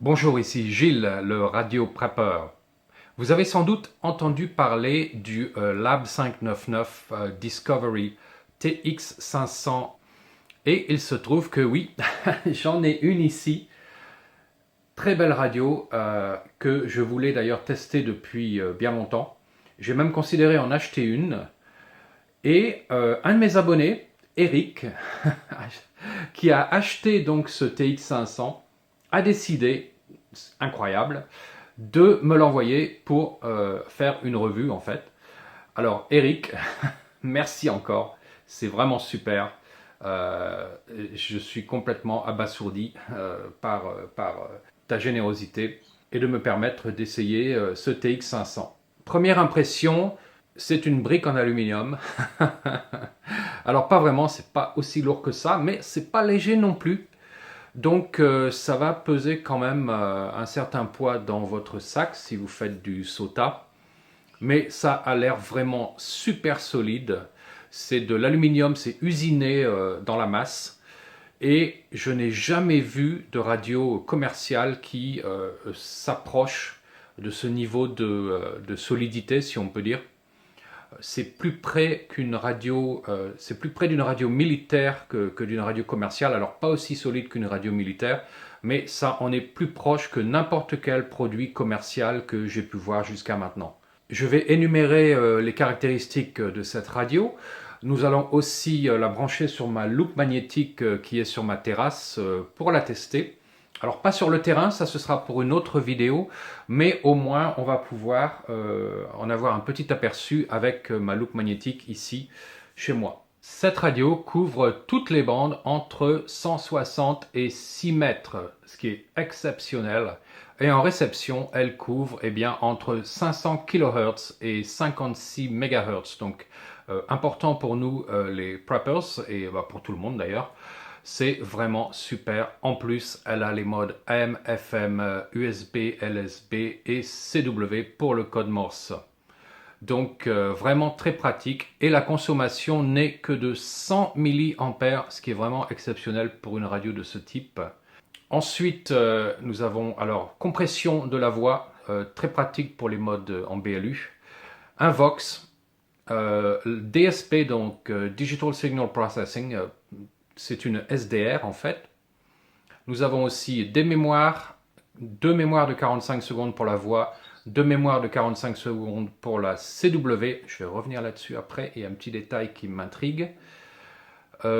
Bonjour, ici Gilles, le Radio Prepper. Vous avez sans doute entendu parler du Lab 599 Discovery TX500 et il se trouve que oui, j'en ai une ici. Très belle radio que je voulais d'ailleurs tester depuis bien longtemps. J'ai même considéré en acheter une. Et un de mes abonnés, Eric, qui a acheté donc ce TX500, a décidé, incroyable, de me l'envoyer pour faire une revue en fait. Alors Eric, merci encore, c'est vraiment super. Je suis complètement abasourdi par ta générosité et de me permettre d'essayer ce TX500. Première impression, c'est une brique en aluminium. Alors pas vraiment, c'est pas aussi lourd que ça, mais c'est pas léger non plus. Donc ça va peser quand même un certain poids dans votre sac si vous faites du SOTA. Mais ça a l'air vraiment super solide. C'est de l'aluminium, c'est usiné dans la masse. Et je n'ai jamais vu de radio commerciale qui s'approche de ce niveau de solidité, si on peut dire. C'est plus près qu'une radio, c'est plus près d'une radio militaire que d'une radio commerciale. Alors pas aussi solide qu'une radio militaire, mais ça en est plus proche que n'importe quel produit commercial que j'ai pu voir jusqu'à maintenant. Je vais énumérer les caractéristiques de cette radio. Nous allons aussi la brancher sur ma loupe magnétique qui est sur ma terrasse pour la tester. Alors pas sur le terrain, ça ce sera pour une autre vidéo, mais au moins on va pouvoir en avoir un petit aperçu avec ma loupe magnétique ici chez moi. Cette radio couvre toutes les bandes entre 160 et 6 mètres, ce qui est exceptionnel. Et en réception, elle couvre entre 500 kHz et 56 MHz. Donc important pour nous les preppers et pour tout le monde d'ailleurs. C'est vraiment super. En plus, elle a les modes AM, FM, USB, LSB et CW pour le code Morse. Donc vraiment très pratique et la consommation n'est que de 100 mA, ce qui est vraiment exceptionnel pour une radio de ce type. Ensuite, nous avons alors compression de la voix, très pratique pour les modes en BLU. Un Vox, DSP, donc Digital Signal Processing, c'est une SDR en fait. Nous avons aussi des mémoires, deux mémoires de 45 secondes pour la voix, deux mémoires de 45 secondes pour la CW. Je vais revenir là-dessus après, il y a un petit détail qui m'intrigue.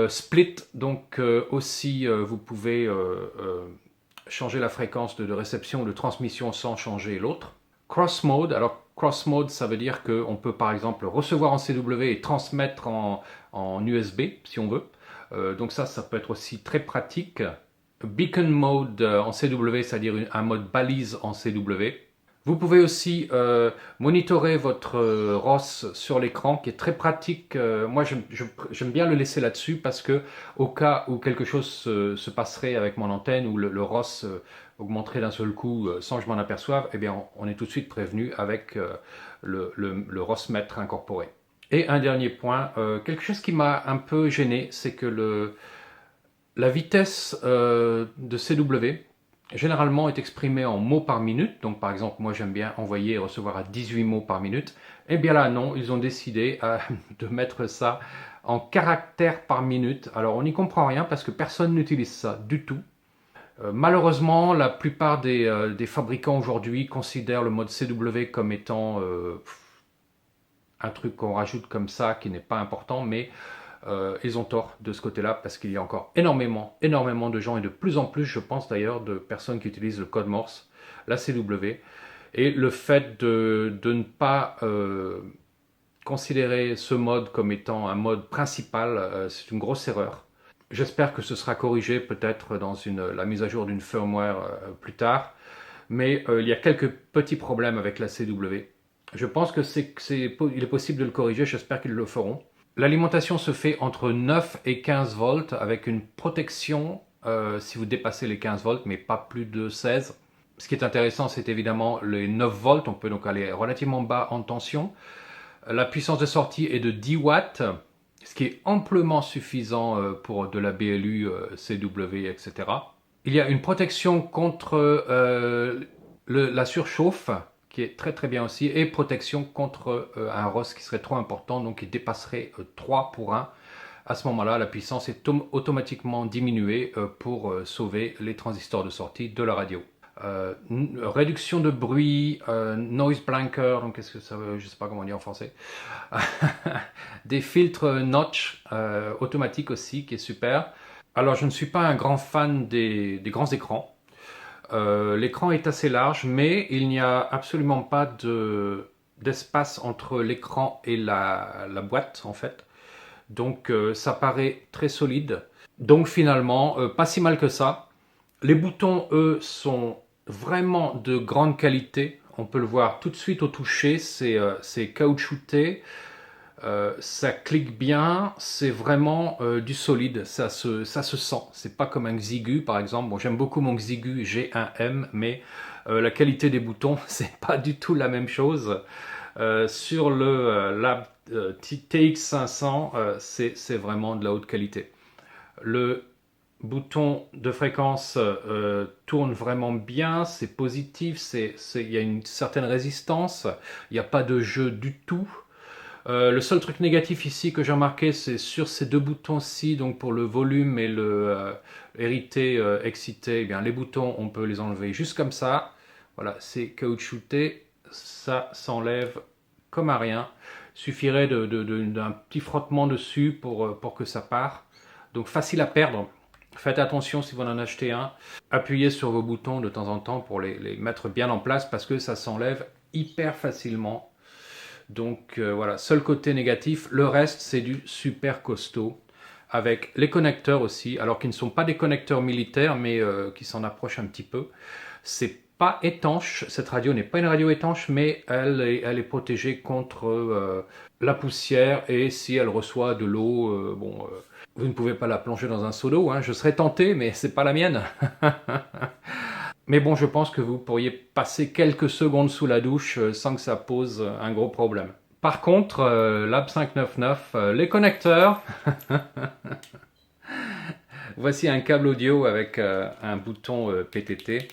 Split, donc aussi vous pouvez changer la fréquence de réception ou de transmission sans changer l'autre. Cross mode, alors cross mode ça veut dire qu'on peut par exemple recevoir en CW et transmettre en USB si on veut. Donc ça peut être aussi très pratique. Beacon mode en CW, c'est-à-dire un mode balise en CW. Vous pouvez aussi monitorer votre ROS sur l'écran, qui est très pratique. Moi, j'aime bien le laisser là-dessus parce que au cas où quelque chose se passerait avec mon antenne ou le ROS augmenterait d'un seul coup sans que je m'en aperçoive, eh bien, on est tout de suite prévenu avec le ROS mètre incorporé. Et un dernier point, quelque chose qui m'a un peu gêné, c'est que la vitesse de CW généralement est exprimée en mots par minute. Donc par exemple, moi j'aime bien envoyer et recevoir à 18 mots par minute. Et bien là non, ils ont décidé de mettre ça en caractères par minute. Alors on n'y comprend rien parce que personne n'utilise ça du tout. Malheureusement, la plupart des fabricants aujourd'hui considèrent le mode CW comme étant un truc qu'on rajoute comme ça qui n'est pas important, mais ils ont tort de ce côté-là parce qu'il y a encore énormément de gens et de plus en plus, je pense d'ailleurs, de personnes qui utilisent le code Morse, la CW, et le fait de ne pas considérer ce mode comme étant un mode principal, c'est une grosse erreur. J'espère que ce sera corrigé peut-être dans la mise à jour d'une firmware plus tard, mais il y a quelques petits problèmes avec la CW. Je pense il est possible de le corriger, j'espère qu'ils le feront. L'alimentation se fait entre 9 et 15 volts avec une protection si vous dépassez les 15 volts, mais pas plus de 16. Ce qui est intéressant, c'est évidemment les 9 volts, on peut donc aller relativement bas en tension. La puissance de sortie est de 10 watts, ce qui est amplement suffisant pour de la BLU, CW, etc. Il y a une protection contre la surchauffe, qui est très très bien aussi, et protection contre un ROS qui serait trop important, donc qui dépasserait 3 pour 1. À ce moment-là, la puissance est automatiquement diminuée pour sauver les transistors de sortie de la radio. Réduction de bruit, noise blanker, donc qu'est-ce que ça veut, je sais pas comment on dit en français. Des filtres notch automatiques aussi, qui est super. Alors je ne suis pas un grand fan des grands écrans. L'écran est assez large, mais il n'y a absolument pas d'espace entre l'écran et la boîte en fait. Donc ça paraît très solide. Donc finalement, pas si mal que ça. Les boutons, eux, sont vraiment de grande qualité. On peut le voir tout de suite au toucher, c'est caoutchouté, ça clique bien, c'est vraiment du solide, ça se sent. C'est pas comme un Xigu par exemple. Bon, j'aime beaucoup mon Xigu G1M, mais la qualité des boutons, c'est pas du tout la même chose. Sur le Lab TX500, c'est vraiment de la haute qualité. Le bouton de fréquence tourne vraiment bien, c'est positif, il y a une certaine résistance, il n'y a pas de jeu du tout. Le seul truc négatif ici que j'ai remarqué, c'est sur ces deux boutons-ci, donc pour le volume et le hérité, excité, eh bien, les boutons, on peut les enlever juste comme ça. Voilà, c'est caoutchouté, ça s'enlève comme à rien. Il suffirait d'un petit frottement dessus pour que ça part. Donc facile à perdre. Faites attention si vous en achetez un. Appuyez sur vos boutons de temps en temps pour les mettre bien en place parce que ça s'enlève hyper facilement. Donc voilà, seul côté négatif, le reste c'est du super costaud, avec les connecteurs aussi, alors qu'ils ne sont pas des connecteurs militaires, mais qui s'en approchent un petit peu. C'est pas étanche, cette radio n'est pas une radio étanche, mais elle est protégée contre la poussière, et si elle reçoit de l'eau, vous ne pouvez pas la plonger dans un seau d'eau, hein. Je serais tenté, mais c'est pas la mienne. Mais bon, je pense que vous pourriez passer quelques secondes sous la douche sans que ça pose un gros problème. Par contre, Lab 599, les connecteurs. Voici un câble audio avec un bouton PTT.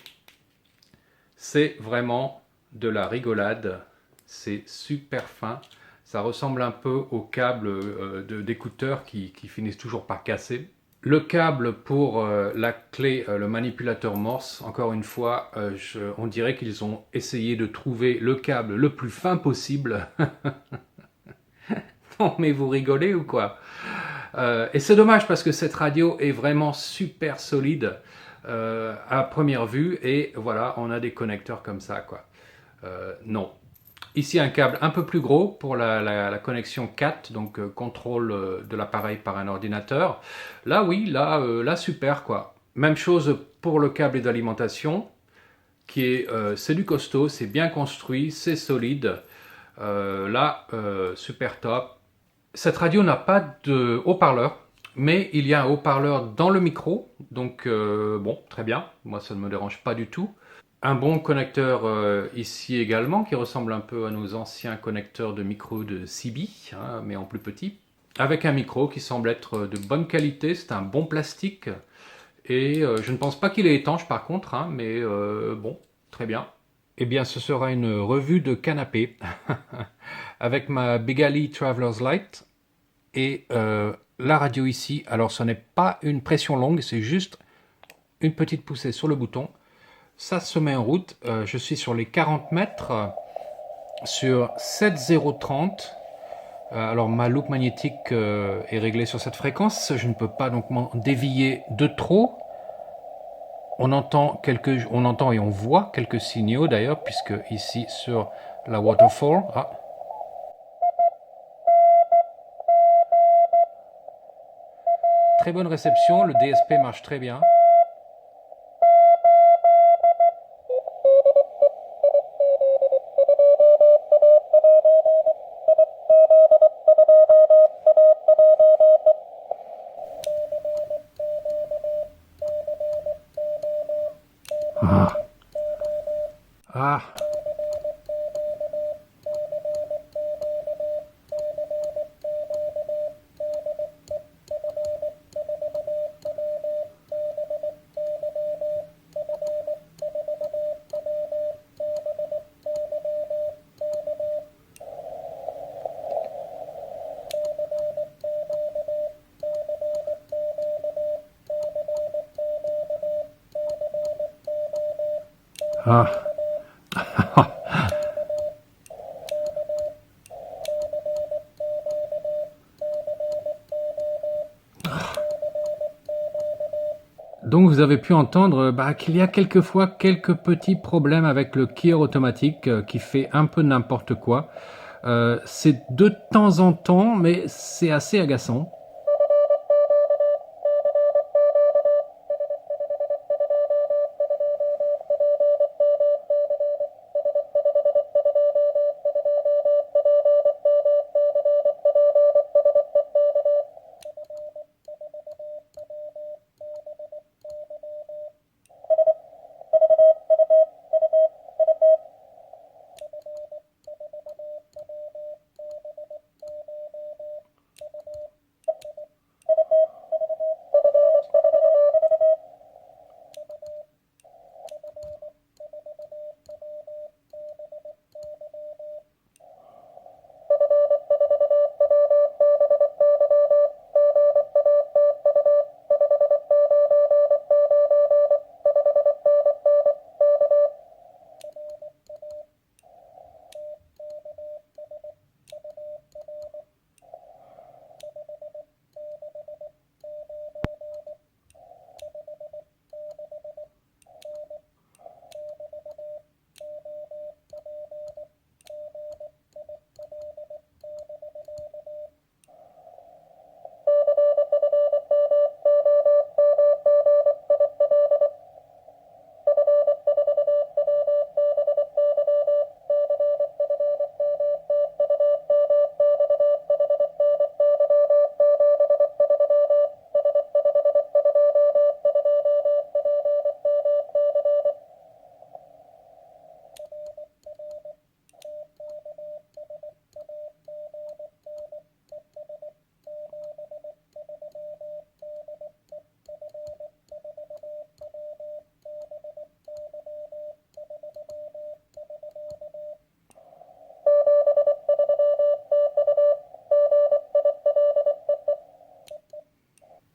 C'est vraiment de la rigolade. C'est super fin. Ça ressemble un peu aux câbles d'écouteurs qui finissent toujours par casser. Le câble pour la clé, le manipulateur Morse, encore une fois, on dirait qu'ils ont essayé de trouver le câble le plus fin possible. Non mais vous rigolez ou quoi? Et c'est dommage parce que cette radio est vraiment super solide à première vue, et voilà, on a des connecteurs comme ça, quoi. Non. Ici un câble un peu plus gros pour la connexion CAT, donc contrôle de l'appareil par un ordinateur. Là oui, là super quoi. Même chose pour le câble d'alimentation, qui est c'est du costaud, c'est bien construit, c'est solide. Super top. Cette radio n'a pas de haut-parleur, mais il y a un haut-parleur dans le micro, donc bon, très bien, moi ça ne me dérange pas du tout. Un bon connecteur ici également, qui ressemble un peu à nos anciens connecteurs de micro de CB, hein, mais en plus petit. Avec un micro qui semble être de bonne qualité, c'est un bon plastique. Et je ne pense pas qu'il est étanche par contre, hein, mais bon, très bien. Eh bien, ce sera une revue de canapé avec ma Begali Traveler's Light et la radio ici. Alors, ce n'est pas une pression longue, c'est juste une petite poussée sur le bouton. Ça se met en route. Je suis sur les 40 mètres sur 7030. Alors ma loupe magnétique est réglée sur cette fréquence. Je ne peux pas donc m'en dévier de trop. On entend et on voit quelques signaux d'ailleurs, puisque ici sur la waterfall, très bonne réception, le DSP marche très bien. Ah. Ah. Donc vous avez pu entendre qu'il y a quelquefois quelques petits problèmes avec le keyer automatique qui fait un peu n'importe quoi. C'est de temps en temps, mais c'est assez agaçant.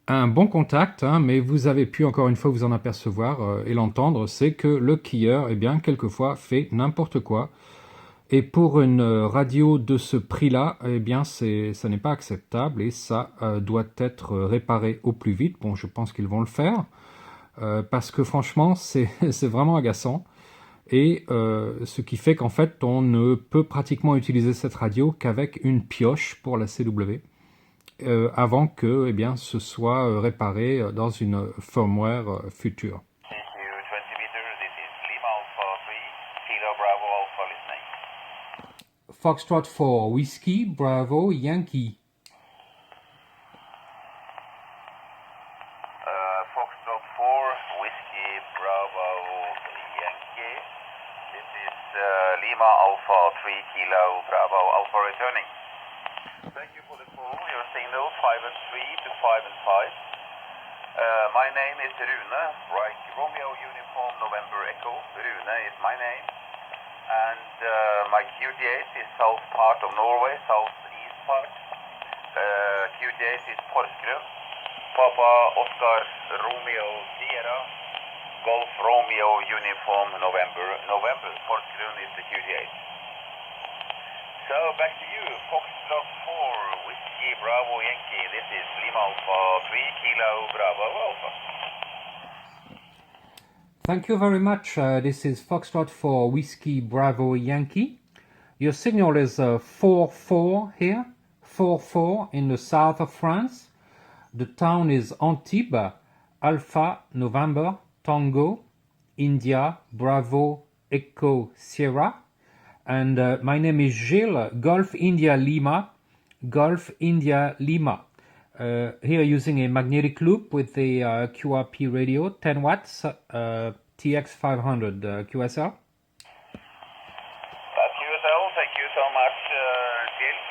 Un bon contact, hein, mais vous avez pu encore une fois vous en apercevoir et l'entendre, c'est que le keyer, eh bien, quelquefois fait n'importe quoi. Et pour une radio de ce prix-là, eh bien, ça n'est pas acceptable et ça doit être réparé au plus vite. Bon, je pense qu'ils vont le faire parce que franchement, c'est vraiment agaçant. Et ce qui fait qu'en fait, on ne peut pratiquement utiliser cette radio qu'avec une pioche pour la CW. Avant que ce soit réparé dans une firmware future. Foxtrot 4, Whiskey, Bravo, Yankee. Foxtrot 4, Whiskey, Bravo, Yankee. This is Lima Alpha 3 Kilo, Bravo, Alpha returning. Thank you for the call. Your signal 5 and 3 to 5 and 5. My name is Rune, right? Romeo Uniform November Echo. Rune is my name. And my QTH is south part of Norway, southeast part. QTH is Porsgrunn. Papa Oscar Romeo Sierra. Golf Romeo Uniform November. November Porsgrunn is the QTH. So back to you, Foxtrot 4, Whiskey Bravo Yankee. This is Lima Alpha 3 Kilo Bravo Alpha. Thank you very much. This is Foxtrot 4, Whiskey Bravo Yankee. Your signal is 4-4 here, 4-4 in the south of France. The town is Antibes, Alpha November Tango, India Bravo Echo Sierra. And my name is Gilles, Golf India Lima, Golf India Lima. Here using a magnetic loop with the QRP radio, 10 watts, TX500 QSL. That's QSL, thank you so much, Gilles.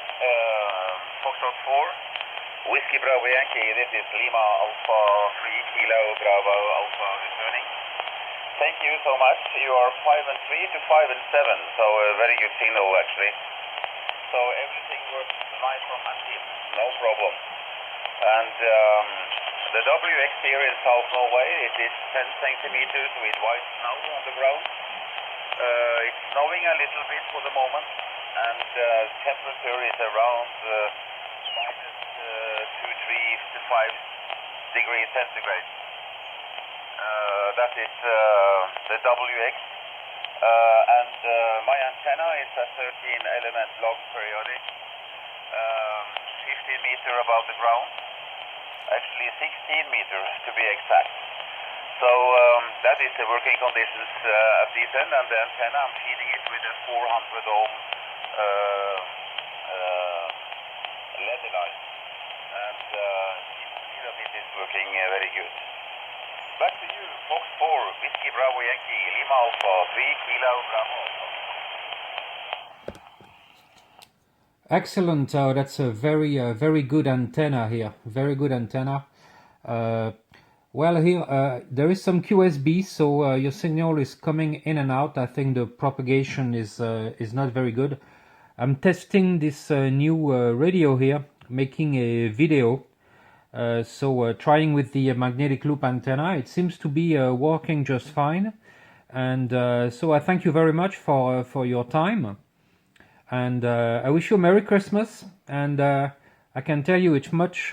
Foxtrot 4, Whiskey Bravo Yankee, this is Lima Alpha 3 Kilo Bravo Alpha returning. Thank you so much. You are 5 and 3 to 5 and 7, so a very good signal actually. So everything works nice from Antibes, no problem. And The WX here in South Norway, it is 10 centimeters with white snow on the ground. It's snowing a little bit for the moment, and temperature is around minus 2, 3 to 5 degrees centigrade. That is the WX. And my antenna is a 13-element log periodic, 15 meter above the ground, actually 16 meters to be exact. So that is the working conditions at this end, and the antenna I'm feeding it with a 400 ohm LED light, and see that it is working very good. Back to you, Fox 4, Whiskey Bravo Yankee, Lima Alpha, 3 Kilo Bravo Alpha. Excellent. That's a very good antenna here. Very good antenna. Well, here there is some QSB, so your signal is coming in and out. I think the propagation is not very good. I'm testing this new radio here, making a video. So trying with the magnetic loop antenna, it seems to be working just fine, and so I thank you very much for your time, and I wish you a Merry Christmas, and I can tell you it's much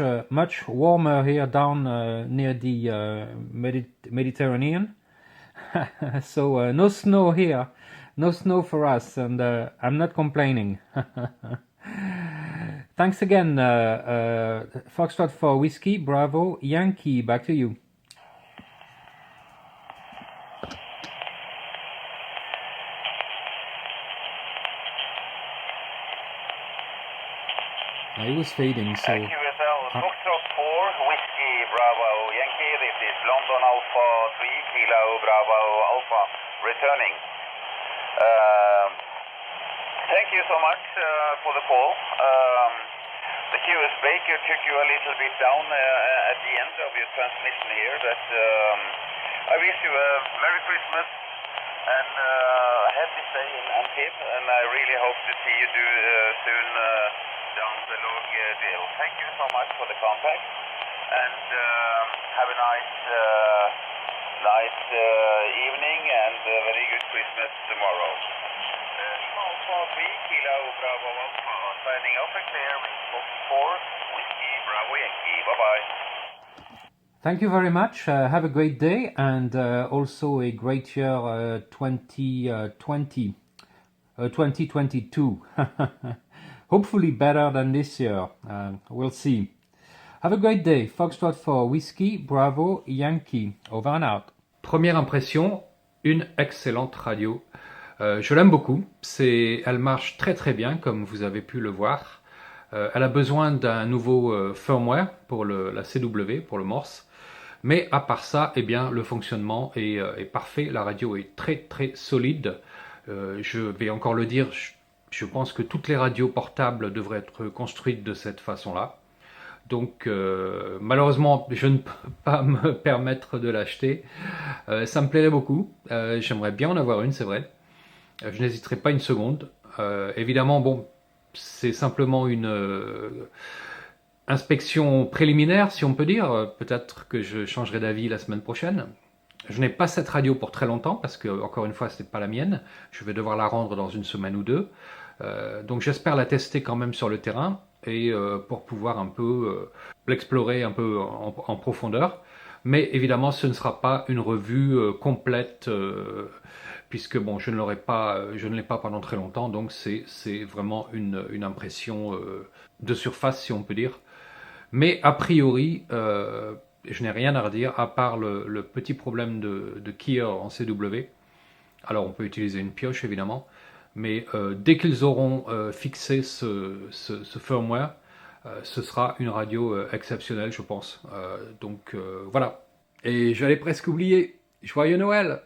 warmer here down near the Mediterranean, so no snow here, no snow for us, and I'm not complaining. Thanks again, Foxtrot for Whiskey, Bravo, Yankee, back to you. It was fading, so... QSL, Foxtrot 4, Whiskey, Bravo, Yankee, this is London Alpha 3, Kilo, Bravo, Alpha, returning. Thank you so much for the call. The QS Baker took you a little bit down at the end of your transmission here, but I wish you a Merry Christmas and a happy stay in Antibes, and I really hope to see you soon down the log deal. Thank you so much for the contact, and have a nice evening and a very good Christmas tomorrow. Alpha 3, Kilo, Bravo Alpha, signing off and clear with Fox 4, Whiskey, Bravo Yankee, bye-bye. Thank you very much, have a great day, and also a great year 2022. Hopefully better than this year, we'll see. Have a great day, Foxtrot for Whiskey, Bravo, Yankee, over and out. Première impression, une excellente radio. Je l'aime beaucoup, elle marche très bien comme vous avez pu le voir. Elle a besoin d'un nouveau firmware pour la CW, pour le Morse. Mais à part ça, eh bien, le fonctionnement est parfait, la radio est très solide. Je vais encore le dire, je pense que toutes les radios portables devraient être construites de cette façon-là. Donc malheureusement, je ne peux pas me permettre de l'acheter. Ça me plairait beaucoup, j'aimerais bien en avoir une, c'est vrai. Je n'hésiterai pas une seconde. Évidemment, bon, c'est simplement une inspection préliminaire, si on peut dire. Peut-être que je changerai d'avis la semaine prochaine. Je n'ai pas cette radio pour très longtemps, parce que, encore une fois, ce n'est pas la mienne. Je vais devoir la rendre dans une semaine ou deux. Donc j'espère la tester quand même sur le terrain, et pour pouvoir un peu l'explorer un peu en profondeur. Mais évidemment, ce ne sera pas une revue complète, puisque bon, je ne l'ai pas pendant très longtemps, donc c'est vraiment une impression de surface, si on peut dire. Mais a priori, je n'ai rien à redire, à part le petit problème de keyer en CW. Alors on peut utiliser une pioche évidemment, mais dès qu'ils auront fixé ce firmware, ce sera une radio exceptionnelle, je pense. Donc voilà. Et j'allais presque oublier, joyeux Noël!